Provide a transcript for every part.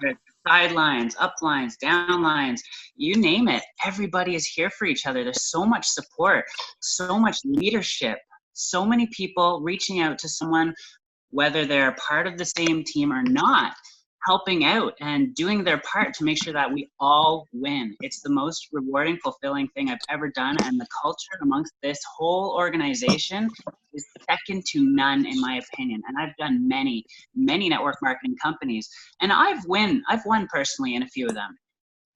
whether it's sidelines, uplines, downlines, you name it. Everybody is here for each other. There's so much support, so much leadership, so many people reaching out to someone, whether they're part of the same team or not, helping out and doing their part to make sure that we all win. It's the most rewarding, fulfilling thing I've ever done. And the culture amongst this whole organization is second to none, in my opinion. And I've done many, many network marketing companies. And I've won personally in a few of them.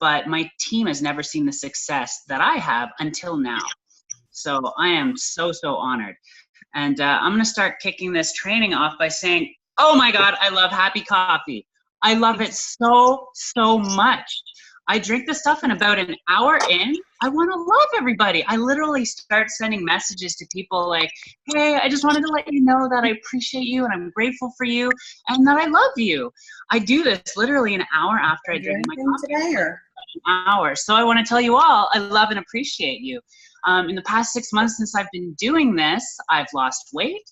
But my team has never seen the success that I have until now. So I am so, so honored. And I'm going to start kicking this training off by saying, oh my God, I love Happy Coffee. I love it so, so much. I drink this stuff and about an hour in, I want to love everybody. I literally start sending messages to people like, hey, I just wanted to let you know that I appreciate you and I'm grateful for you and that I love you. I do this literally an hour after I drink my coffee. Today or? An hour. So I want to tell you all, I love and appreciate you. In the past 6 months since I've been doing this, I've lost weight.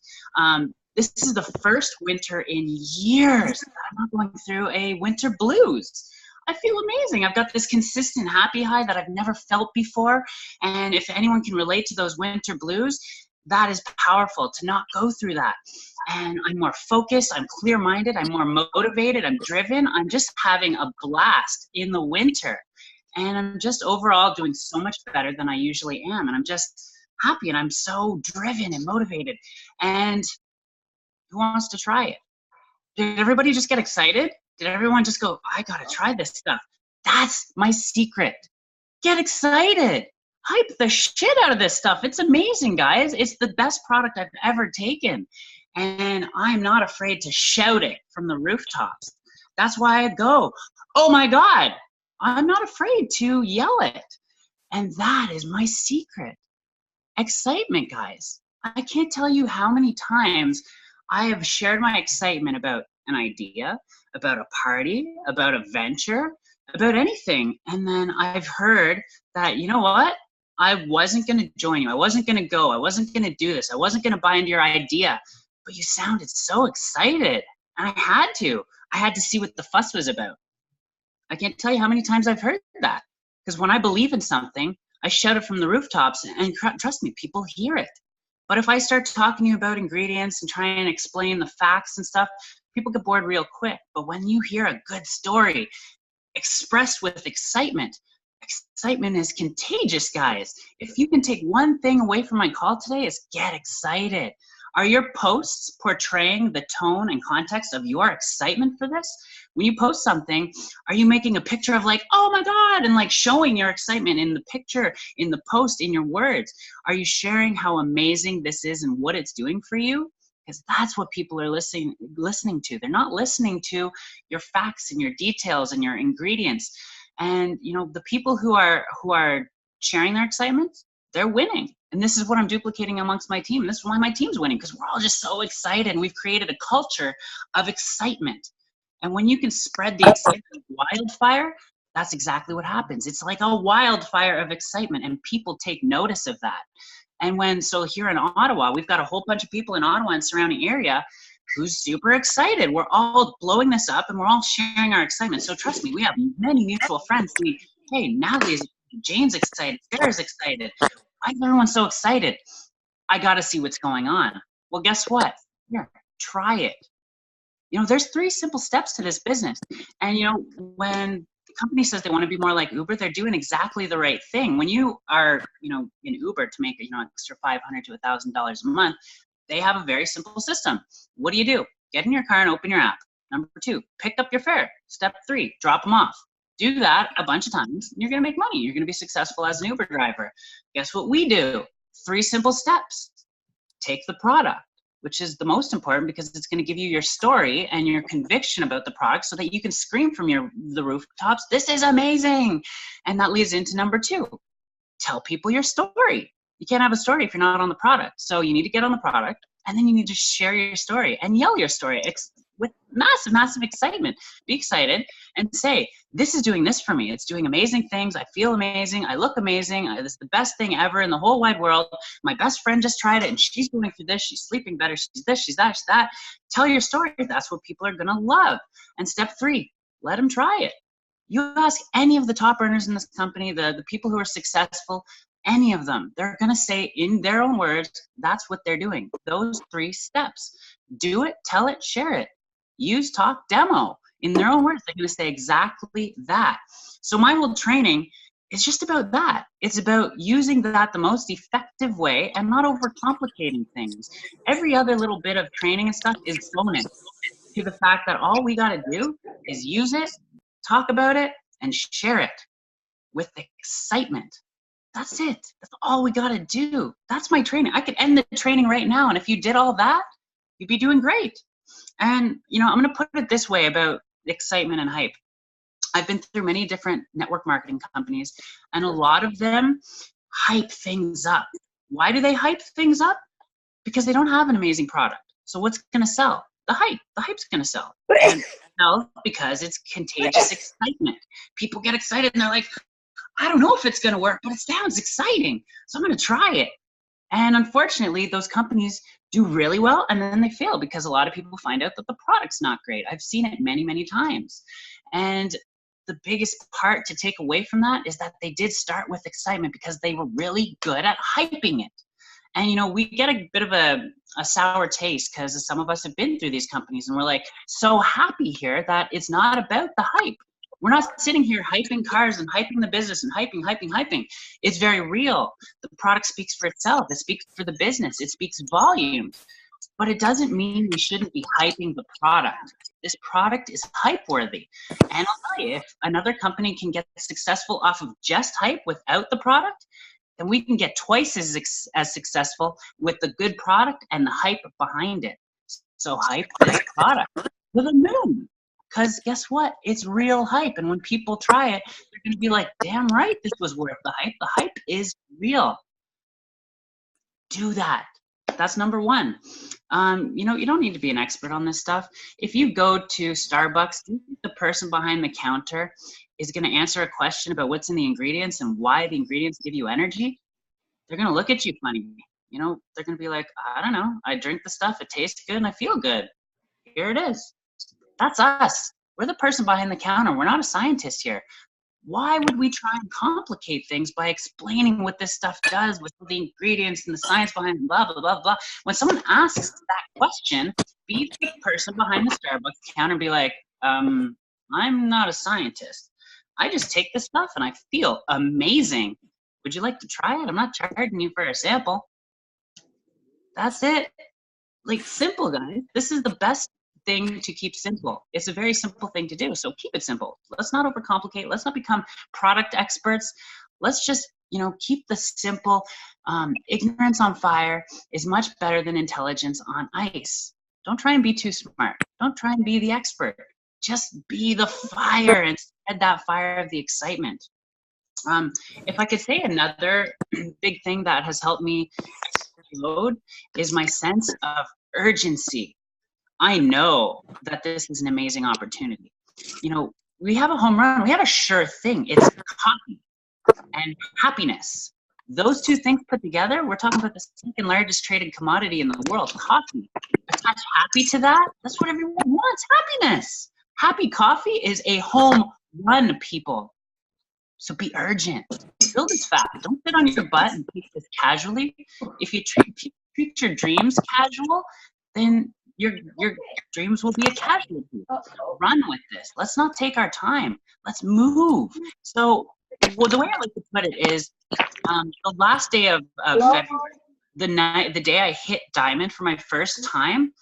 This is the first winter in years that I'm not going through a winter blues. I feel amazing. I've got this consistent happy high that I've never felt before. And if anyone can relate to those winter blues, that is powerful to not go through that. And I'm more focused, I'm clear-minded, I'm more motivated, I'm driven. I'm just having a blast in the winter. And I'm just overall doing so much better than I usually am. And I'm just happy and I'm so driven and motivated. And who wants to try it? Did everybody just get excited? Did everyone just go, I gotta try this stuff? That's my secret. Get excited. Hype the shit out of this stuff. It's amazing, guys. It's the best product I've ever taken. And I'm not afraid to shout it from the rooftops. That's why I go, oh my God. I'm not afraid to yell it. And that is my secret. Excitement, guys. I can't tell you how many times I have shared my excitement about an idea, about a party, about a venture, about anything. And then I've heard that, you know what? I wasn't going to join you. I wasn't going to go. I wasn't going to do this. I wasn't going to buy into your idea. But you sounded so excited. And I had to. I had to see what the fuss was about. I can't tell you how many times I've heard that. Because when I believe in something, I shout it from the rooftops. And trust me, people hear it. But if I start talking to you about ingredients and try and explain the facts and stuff, people get bored real quick. But when you hear a good story expressed with excitement, excitement is contagious, guys. If you can take one thing away from my call today, is get excited. Are your posts portraying the tone and context of your excitement for this? When you post something, are you making a picture of like, oh my God, and like showing your excitement in the picture, in the post, in your words? Are you sharing how amazing this is and what it's doing for you? Because that's what people are listening to. They're not listening to your facts and your details and your ingredients. And you know, the people who are sharing their excitement, they're winning. And this is what I'm duplicating amongst my team. This is why my team's winning, because we're all just so excited. And we've created a culture of excitement. And when you can spread the excitement like wildfire, that's exactly what happens. It's like a wildfire of excitement, and people take notice of that. And so here in Ottawa, we've got a whole bunch of people in Ottawa and surrounding area who's super excited. We're all blowing this up and we're all sharing our excitement. So trust me, we have many mutual friends saying, hey, Natalie's, Jane's excited, Sarah's excited. Why is everyone so excited? I got to see what's going on. Well, guess what? Here, try it. You know, there's 3 simple steps to this business. And, you know, when the company says they want to be more like Uber, they're doing exactly the right thing. When you are, you know, in Uber to make, you know, extra $500 to $1,000 a month, they have a very simple system. What do? Get in your car and open your app. Number 2, pick up your fare. Step 3, drop them off. Do that a bunch of times, and you're going to make money. You're going to be successful as an Uber driver. Guess what we do? 3 simple steps. Take the product, which is the most important because it's going to give you your story and your conviction about the product so that you can scream from the rooftops, this is amazing. And that leads into number 2. Tell people your story. You can't have a story if you're not on the product. So you need to get on the product, and then you need to share your story and yell your story with massive, massive excitement. Be excited and say, this is doing this for me. It's doing amazing things. I feel amazing. I look amazing. This is the best thing ever in the whole wide world. My best friend just tried it and she's going through this. She's sleeping better. She's this, she's that, she's that. Tell your story. That's what people are going to love. And step 3, let them try it. You ask any of the top earners in this company, the people who are successful, any of them, they're going to say in their own words, that's what they're doing. Those 3 steps. Do it, tell it, share it. Use, talk, demo. In their own words, they're going to say exactly that. So my whole training is just about that. It's about using that the most effective way and not overcomplicating things. Every other little bit of training and stuff is bonus to the fact that all we got to do is use it, talk about it, and share it with excitement. That's it. That's all we got to do. That's my training. I could end the training right now. And if you did all that, you'd be doing great. And, you know, I'm going to put it this way about excitement and hype. I've been through many different network marketing companies, and a lot of them hype things up. Why do they hype things up? Because they don't have an amazing product. So what's going to sell? The hype. The hype's going to sell. And sell because it's contagious excitement. People get excited and they're like, I don't know if it's going to work, but it sounds exciting, so I'm going to try it. And unfortunately, those companies do really well, and then they fail because a lot of people find out that the product's not great. I've seen it many, many times. And the biggest part to take away from that is that they did start with excitement because they were really good at hyping it. And, you know, we get a bit of a sour taste because some of us have been through these companies and we're like so happy here that it's not about the hype. We're not sitting here hyping cars and hyping the business and hyping. It's very real. The product speaks for itself. It speaks for the business. It speaks volumes. But it doesn't mean we shouldn't be hyping the product. This product is hype worthy. And I'll tell you, if another company can get successful off of just hype without the product, then we can get twice as successful with the good product and the hype behind it. So hype this product to the moon. Because guess what? It's real hype. And when people try it, they're going to be like, damn right, this was worth the hype. The hype is real. Do that. That's number 1. You know, you don't need to be an expert on this stuff. If you go to Starbucks, do you think the person behind the counter is going to answer a question about what's in the ingredients and why the ingredients give you energy? They're going to look at you funny. You know, they're going to be like, I don't know. I drink the stuff. It tastes good and I feel good. Here it is. That's us. We're the person behind the counter. We're not a scientist here. Why would we try and complicate things by explaining what this stuff does with the ingredients and the science behind blah, blah, blah, blah? When someone asks that question, be the person behind the Starbucks counter and be like, I'm not a scientist. I just take this stuff and I feel amazing. Would you like to try it? I'm not charging you for a sample. That's it. Like, simple, guys. This is the best thing to keep simple. It's a very simple thing to do. So keep it simple. Let's not overcomplicate. Let's not become product experts. Let's just, you know, keep the simple. Ignorance on fire is much better than intelligence on ice. Don't try and be too smart. Don't try and be the expert. Just be the fire and spread that fire of the excitement. If I could say another big thing that has helped me explode is my sense of urgency. I know that this is an amazing opportunity. You know, we have a home run. We have a sure thing. It's coffee and happiness. Those two things put together, we're talking about the second largest traded commodity in the world, coffee. Attach happy to that, that's what everyone wants, happiness. Happy coffee is a home run, people. So be urgent. Build this fast. Don't sit on your butt and take this casually. If you treat your dreams casual, then your dreams will be a casualty. Run with this. Let's not take our time. Let's move. So, well, the way I like to put it is, the last day of February, the day I hit diamond for my first time,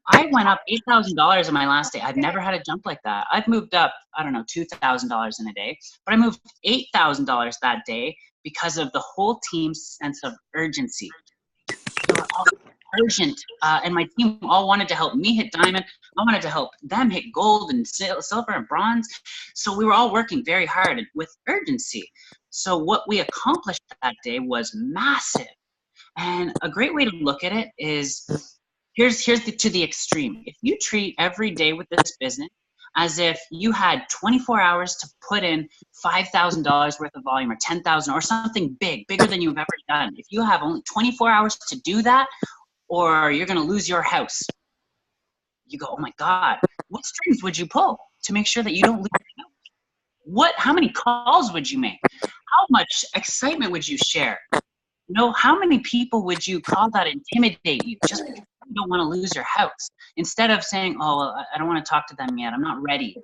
I went up $8,000 in my last day. I've never had a jump like that. I've moved up, I don't know, $2,000 in a day, but I moved $8,000 that day because of the whole team's sense of urgency. They were all urgent, and my team all wanted to help me hit diamond. I wanted to help them hit gold and silver and bronze. So we were all working very hard with urgency. So what we accomplished that day was massive. And a great way to look at it is, here's to the extreme. If you treat every day with this business as if you had 24 hours to put in $5,000 worth of volume or 10,000 or something bigger than you've ever done. If you have only 24 hours to do that, or you're going to lose your house. You go, oh my God, what strings would you pull? to make sure that you don't lose? How many calls would you make? How much excitement would you share? How many people would you call that intimidate you just because you don't want to lose your house? Instead of saying, oh, well, I don't want to talk to them yet, I'm not ready.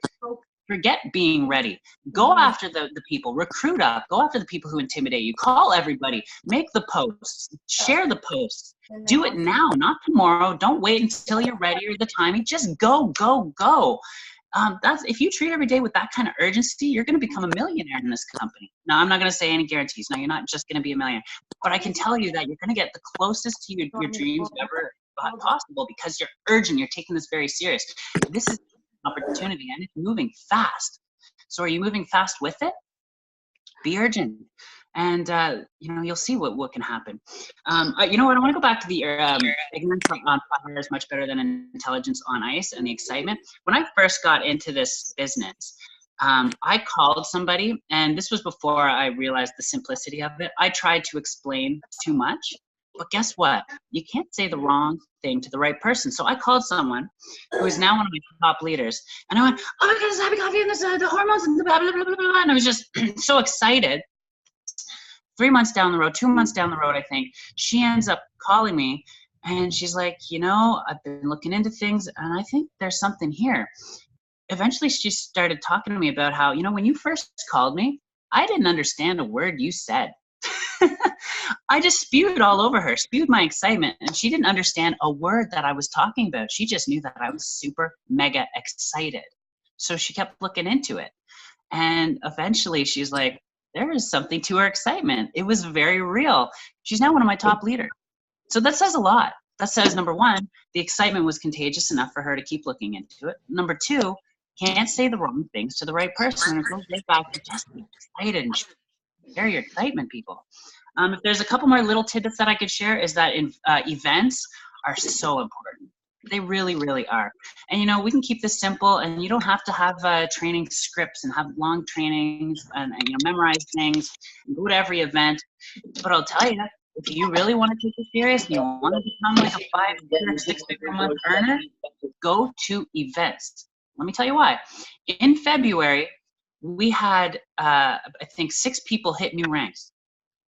Forget being ready. Go after the people. Recruit up. Go after the people who intimidate you. Call everybody. Make the posts. Share the posts. Do it now, not tomorrow. Don't wait until you're ready or the timing. Just go, go, go. If you treat every day with that kind of urgency, you're going to become a millionaire in this company. Now, I'm not going to say any guarantees. No, you're not just going to be a millionaire. But I can tell you that you're going to get the closest to your dreams ever possible because you're urgent. You're taking this very serious. This is an opportunity, and it's moving fast. So are you moving fast with it? Be urgent. And, you'll see what can happen. You know what? I want to go back to the ignorance on fire is much better than intelligence on ice and the excitement. When I first got into this business, I called somebody, and this was before I realized the simplicity of it. I tried to explain too much, but guess what? You can't say the wrong thing to the right person. So I called someone who is now one of my top leaders, and I went, oh my God, this happy coffee and this, the hormones and the blah, blah, blah, blah, blah. And I was just so excited. 3 months down the road, 2 months down the road, I think, she ends up calling me, and she's like, I've been looking into things, and I think there's something here. Eventually, she started talking to me about how, when you first called me, I didn't understand a word you said. I just spewed all over her, spewed my excitement, and she didn't understand a word that I was talking about. She just knew that I was super mega excited. So she kept looking into it. And eventually she's like, there is something to her excitement. It was very real. She's now one of my top leaders. So that says a lot. That says, number one, the excitement was contagious enough for her to keep looking into it. Number two, can't say the wrong things to the right person. And it goes right back to just be excited and share your excitement, people. If there's a couple more little tidbits that I could share, is that events are so important. They really, really are. And, we can keep this simple, and you don't have to have training scripts and have long trainings and memorize things and go to every event. But I'll tell you, if you really want to take it serious and you want to become like a 5 or 6 figure a month earner, go to events. Let me tell you why. In February, we had, I think, 6 people hit new ranks.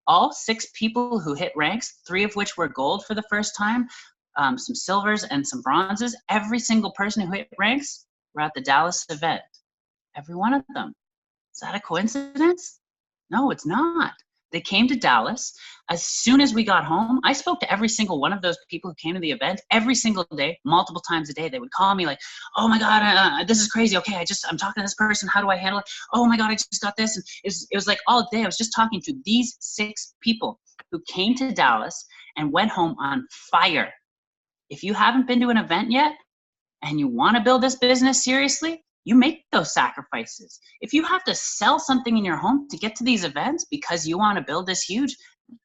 All 6 people who hit ranks, 3 of which were gold for the first time, some silvers and some bronzes. Every single person who hit ranks were at the Dallas event. Every one of them. Is that a coincidence? No, it's not. They came to Dallas. As soon as we got home, I spoke to every single one of those people who came to the event every single day, multiple times a day. They would call me like, oh my God, this is crazy. Okay, I'm talking to this person. How do I handle it? Oh my God, I just got this. And it was like all day. I was just talking to these 6 people who came to Dallas and went home on fire. If you haven't been to an event yet and you want to build this business seriously, you make those sacrifices. If you have to sell something in your home to get to these events because you want to build this huge,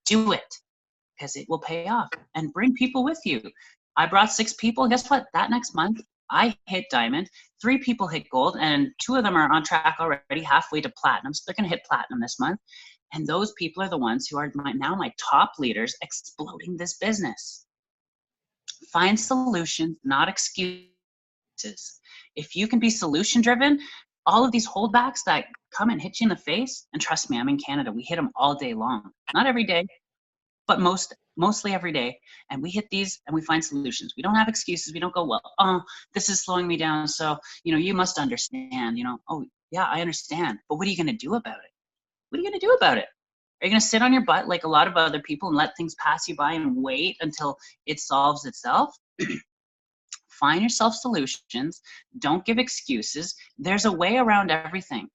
do it, because it will pay off, and bring people with you. I brought 6 people. Guess what? That next month, I hit diamond, 3 people hit gold, and 2 of them are on track already, halfway to platinum. So they're going to hit platinum this month. And those people are the ones who are now my top leaders exploding this business. Find solutions, not excuses. If you can be solution driven, all of these holdbacks that come and hit you in the face, and trust me, I'm in Canada, we hit them all day long. Not every day, but mostly every day. And we hit these and we find solutions. We don't have excuses. We don't go, well, oh, this is slowing me down, so you must understand. Oh yeah, I understand, but what are you going to do about it? What are you going to do about it? Are you going to sit on your butt like a lot of other people and let things pass you by and wait until it solves itself? Find yourself solutions. Don't give excuses. There's a way around everything.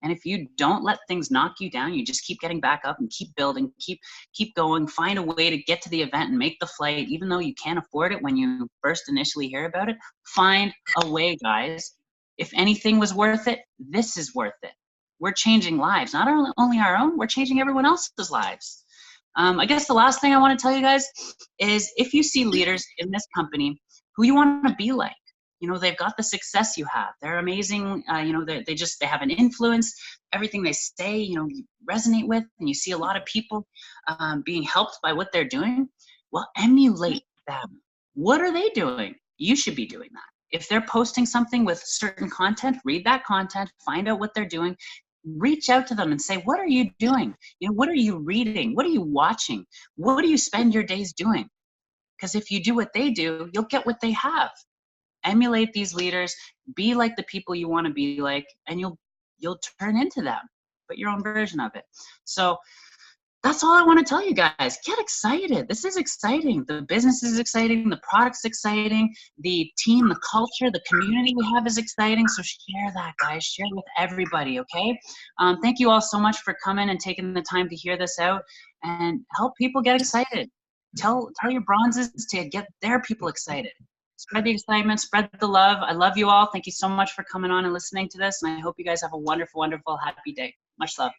And if you don't let things knock you down, you just keep getting back up and keep building, keep going, find a way to get to the event and make the flight, even though you can't afford it when you first initially hear about it. Find a way, guys. If anything was worth it, this is worth it. We're changing lives, not only our own, we're changing everyone else's lives. I guess the last thing I want to tell you guys is, if you see leaders in this company who you want to be like, they've got the success you have, they're amazing, they have an influence, everything they say, you resonate with, and you see a lot of people being helped by what they're doing, well, emulate them. What are they doing? You should be doing that. If they're posting something with certain content, read that content, find out what they're doing, reach out to them and say, what are you doing? You know, what are you reading? What are you watching? What do you spend your days doing? Because if you do what they do, you'll get what they have. Emulate these leaders, be like the people you want to be like, and you'll turn into them, but your own version of it. So that's all I want to tell you guys. Get excited. This is exciting. The business is exciting. The product's exciting. The team, the culture, the community we have is exciting. So share that, guys. Share it with everybody, okay? Thank you all so much for coming and taking the time to hear this out and help people get excited. Tell your bronzes to get their people excited. Spread the excitement, spread the love. I love you all. Thank you so much for coming on and listening to this. And I hope you guys have a wonderful, wonderful, happy day. Much love.